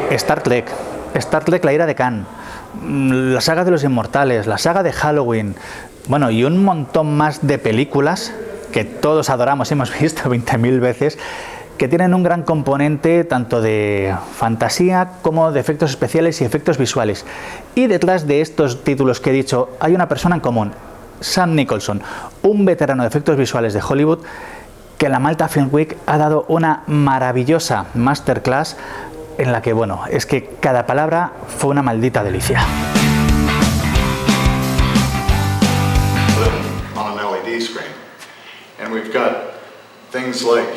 Star Trek, la ira de Khan, la saga de los inmortales, la saga de Halloween, bueno, y un montón más de películas que todos adoramos y hemos visto 20.000 veces, que tienen un gran componente tanto de fantasía como de efectos especiales y efectos visuales. Y detrás de estos títulos que he dicho hay una persona en común, Sam Nicholson, un veterano de efectos visuales de Hollywood, que en la Malta Film Week ha dado una maravillosa masterclass en la que, bueno, es que cada palabra fue una maldita delicia. On an LED screen, and we've got things like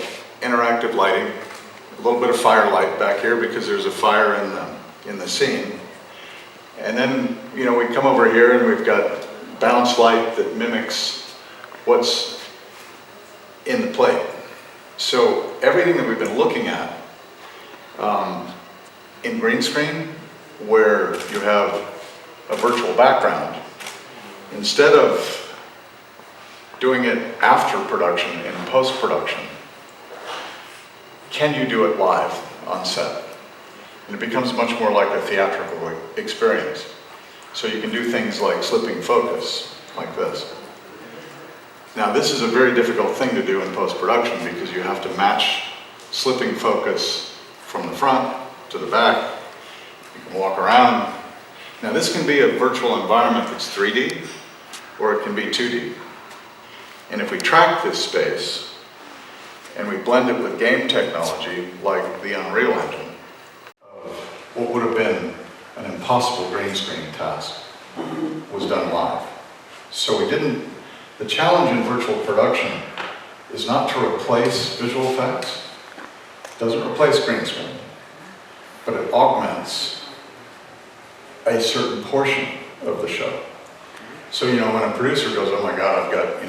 interactive lighting, a little bit of firelight back here because there's a fire in the scene, and then we come over here and we've got bounce light that mimics what's in the plate. So everything that we've been looking at in green screen, where you have a virtual background, instead of doing it after production, in post-production, can you do it live on set? And it becomes much more like a theatrical experience. So you can do things like slipping focus, like this. Now this is a very difficult thing to do in post-production because you have to match slipping focus from the front to the back. You can walk around. Now this can be a virtual environment that's 3D, or it can be 2D. And if we track this space, and we blend it with game technology, like the Unreal Engine, what would have been an impossible green screen task was done live. So the challenge in virtual production is not to replace visual effects. It doesn't replace green screen, but it augments a certain portion of the show. So, when a producer goes, oh my God, I've got,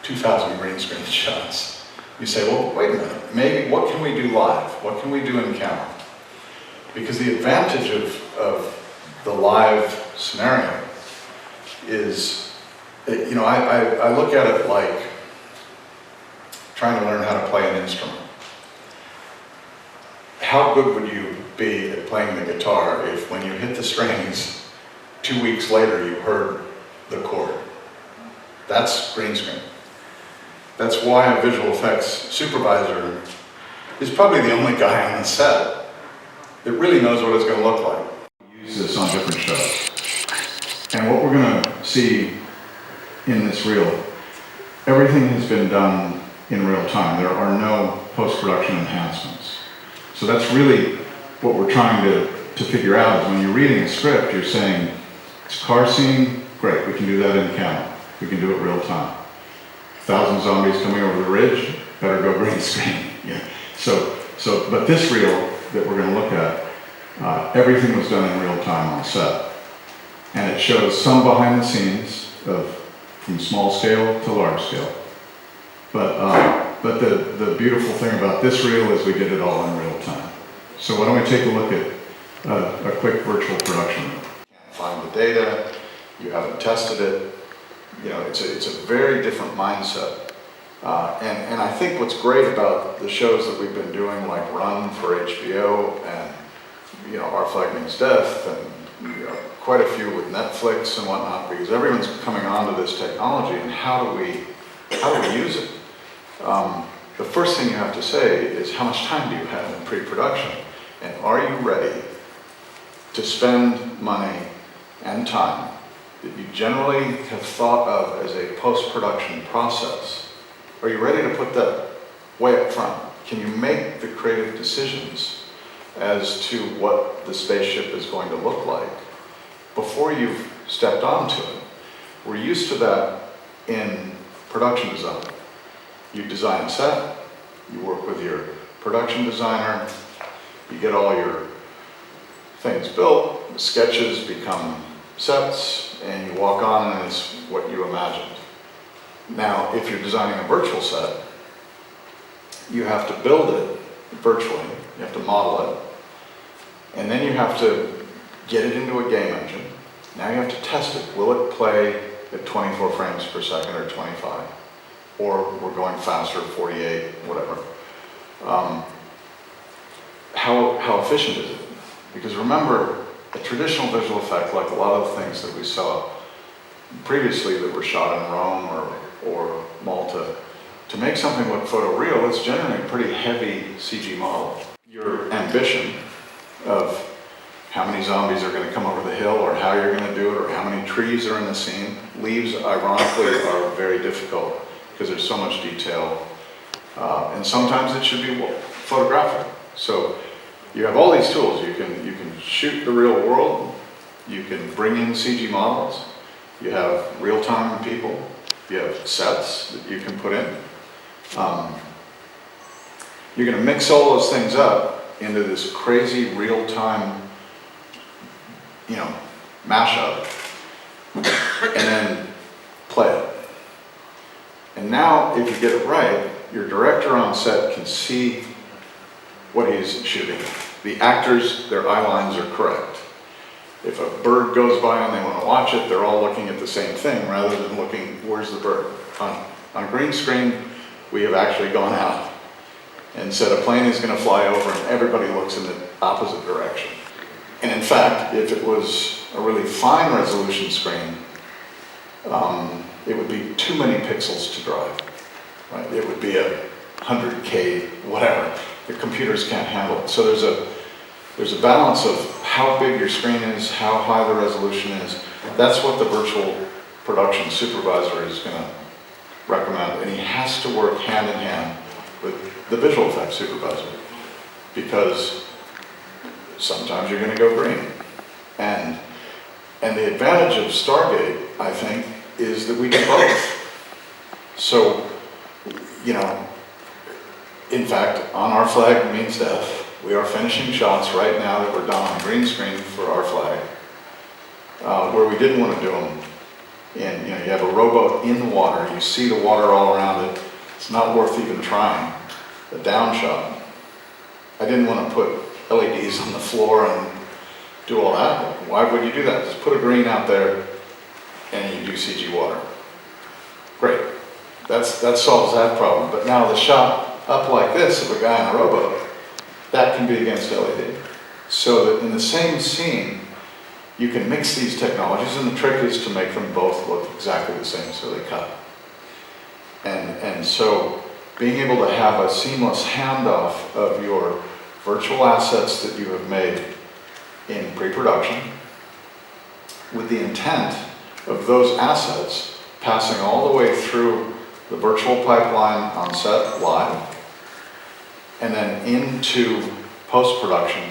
2,000 green screen shots. You say, well, wait a minute, maybe what can we do live? What can we do in camera? Because the advantage of the live scenario is, I look at it like trying to learn how to play an instrument. How good would you be at playing the guitar if when you hit the strings, 2 weeks later you heard the chord? That's green screen. That's why a visual effects supervisor is probably the only guy on the set that really knows what it's going to look like. We use this on different shows. And what we're going to see in this reel, everything has been done in real time. There are no post-production enhancements. So that's really what we're trying to figure out is when you're reading a script, you're saying, it's a car scene, great, we can do that in camera. We can do it real time. 1,000 zombies coming over the ridge, better go green screen. Yeah. But this reel that we're going to look at, everything was done in real time on set. And it shows some behind the scenes from small scale to large scale. But the beautiful thing about this reel is we did it all in real time. So why don't we take a look at a quick virtual production. You can't find the data, you haven't tested it. It's a very different mindset. And I think what's great about the shows that we've been doing, like Run for HBO and Our Flag Means Death, and quite a few with Netflix and whatnot, because everyone's coming onto this technology, and how do we use it? The first thing you have to say is, how much time do you have in pre-production? And are you ready to spend money and time that you generally have thought of as a post-production process? Are you ready to put that way up front? Can you make the creative decisions as to what the spaceship is going to look like before you've stepped onto it? We're used to that in production design. You design a set, you work with your production designer, you get all your things built, the sketches become sets, and you walk on and it's what you imagined. Now, if you're designing a virtual set, you have to build it virtually, you have to model it, and then you have to get it into a game engine. Now you have to test it. Will it play at 24 frames per second or 25? Or we're going faster, 48, whatever. How efficient is it? Because remember, a traditional visual effect, like a lot of the things that we saw previously that were shot in Rome or Malta, to make something look photoreal, it's generally a pretty heavy CG model. Your ambition of how many zombies are going to come over the hill, or how you're going to do it, or how many trees are in the scene. Leaves, ironically, are very difficult because there's so much detail, and sometimes it should be photographic. So you have all these tools. You can shoot the real world. You can bring in CG models. You have real-time people. You have sets that you can put in. You're going to mix all those things up into this crazy real-time, mashup, and then play it. And now, if you get it right, your director on set can see what he's shooting. The actors, their eye lines are correct. If a bird goes by and they want to watch it, they're all looking at the same thing rather than looking, where's the bird? On green screen, we have actually gone out and said a plane is going to fly over and everybody looks in the opposite direction. And in fact, if it was a really fine resolution screen, it would be too many pixels to drive. Right? It would be a 100K, whatever. The computers can't handle it. So there's a balance of how big your screen is, how high the resolution is. That's what the virtual production supervisor is going to recommend. And he has to work hand in hand with the visual effects supervisor, because sometimes you're going to go green. And the advantage of Stargate, I think, is that we do both. So, in fact, on Our Flag Means Death, we are finishing shots right now that were done on green screen for Our Flag, where we didn't want to do them. And you have a rowboat in the water, you see the water all around it, it's not worth even trying. The down shot, I didn't want to put LEDs on the floor and do all that. Why would you do that? Just put a green out there and you do CG water. Great. That solves that problem. But now the shot up like this of a guy in a rowboat, that can be against LED. So that in the same scene, you can mix these technologies, and the trick is to make them both look exactly the same so they cut. And so being able to have a seamless handoff of your virtual assets that you have made in pre-production, with the intent of those assets passing all the way through the virtual pipeline on set live, and then into post-production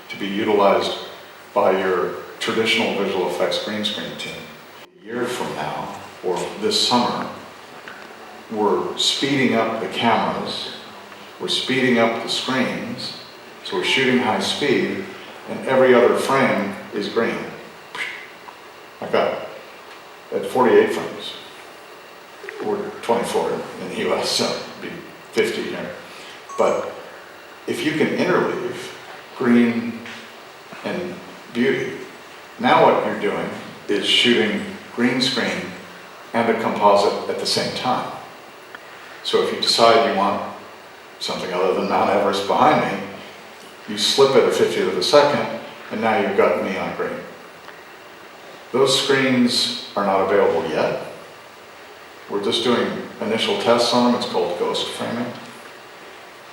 to be utilized by your traditional visual effects green screen team. A year from now, or this summer, we're speeding up the cameras, we're speeding up the screens, so we're shooting high speed, and every other frame is green. Like that, at 48 frames. We're 24 in the US, so it'd be 50 here. But if you can interleave green and beauty, now what you're doing is shooting green screen and a composite at the same time. So if you decide you want something other than Mount Everest behind me, you slip it a 50th of a second, and now you've got neon green. Those screens are not available yet. We're just doing initial tests on them. It's called ghost framing.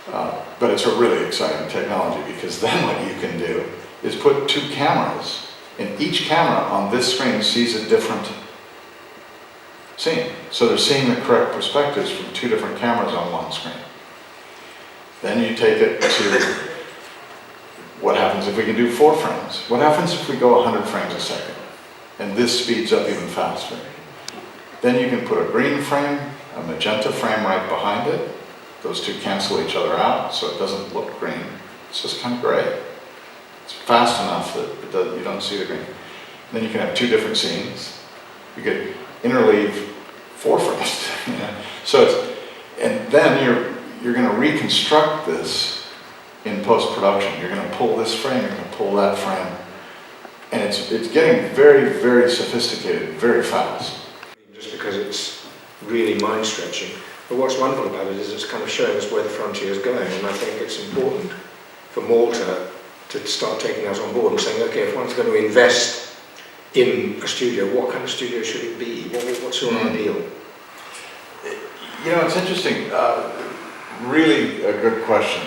But it's a really exciting technology, because then what you can do is put two cameras, and each camera on this screen sees a different scene. So they're seeing the correct perspectives from two different cameras on one screen. Then you take it to what happens if we can do 4 frames? What happens if we go 100 frames a second? And this speeds up even faster. Then you can put a green frame, a magenta frame right behind it. Those two cancel each other out, so it doesn't look green. It's just kind of gray. It's fast enough that you don't see the green. Then you can have 2 different scenes. You could interleave 4 frames. So and then you're going to reconstruct this in post-production. You're going to pull this frame, you're going to pull that frame. And it's getting very, very sophisticated, very fast. Just because it's really mind-stretching. But what's wonderful about it is it's kind of showing us where the frontier is going, and I think it's important for Malta to start taking that on board and saying, okay, if one's going to invest in a studio, what kind of studio should it be? What's your ideal? You know, it's interesting. Really a good question.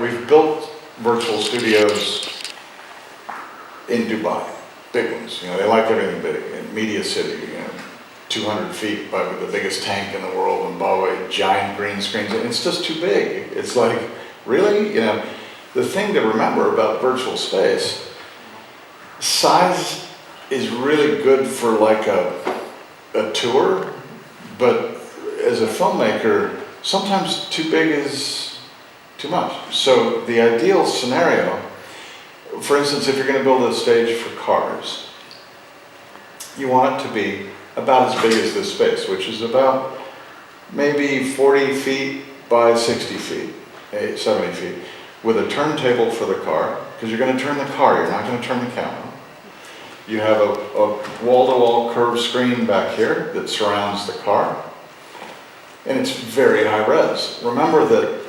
We've built virtual studios in Dubai, big ones. You know, they like everything big. In Media City, you know, 200 feet by the biggest tank in the world in Bali, giant green screens, and it's just too big. It's like, really? You know, the thing to remember about virtual space, size is really good for like a tour, but as a filmmaker, sometimes too big is too much. So the ideal scenario, for instance, if you're going to build a stage for cars, you want it to be about as big as this space, which is about maybe 40 feet by 60 feet, 70 feet, with a turntable for the car, because you're going to turn the car, you're not going to turn the camera. You have a wall-to-wall curved screen back here that surrounds the car, and it's very high res. Remember that,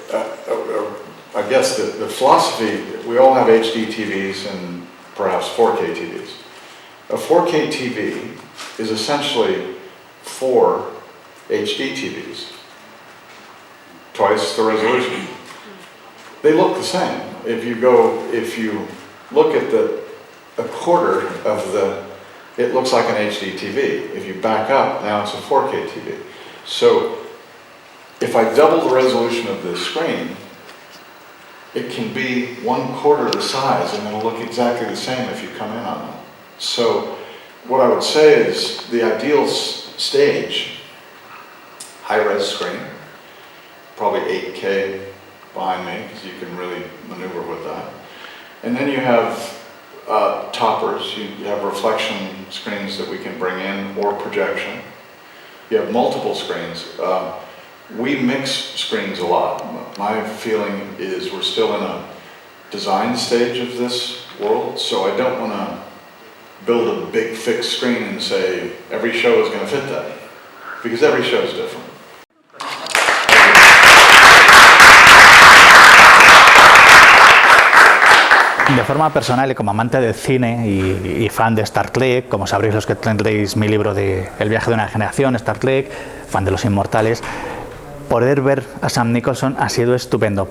I guess the philosophy, we all have HD TVs and perhaps 4K TVs. A 4K TV is essentially 4 HD TVs, twice the resolution. They look the same. If you look at a quarter of it looks like an HD TV. If you back up, now it's a 4K TV. So if I double the resolution of this screen, it can be 1/4 the size and it'll look exactly the same if you come in on it. So what I would say is the ideal stage, high-res screen, probably 8K behind me, because you can really maneuver with that. And then you have toppers, you have reflection screens that we can bring in, or projection. You have multiple screens. We mix screens a lot. My feeling is we're still in a design stage of this world, so I don't want to build a big fixed screen and say every show is going to fit that, because every show is different. De forma personal y como amante del cine y fan de Star Trek, como sabréis los que tendréis mi libro de El viaje de una generación, Star Trek, fan de los inmortales, poder ver a Sam Nicholson ha sido estupendo.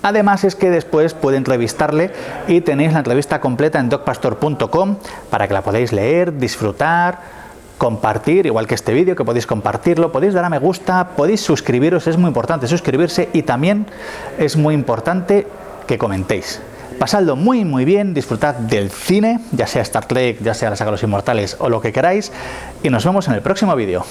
Además es que después puede entrevistarle y tenéis la entrevista completa en docpastor.com para que la podáis leer, disfrutar, compartir, igual que este vídeo, que podéis compartirlo, podéis dar a me gusta, podéis suscribiros, es muy importante suscribirse, y también es muy importante que comentéis. Pasadlo muy muy bien, disfrutad del cine, ya sea Star Trek, ya sea la saga de los inmortales o lo que queráis, y nos vemos en el próximo vídeo.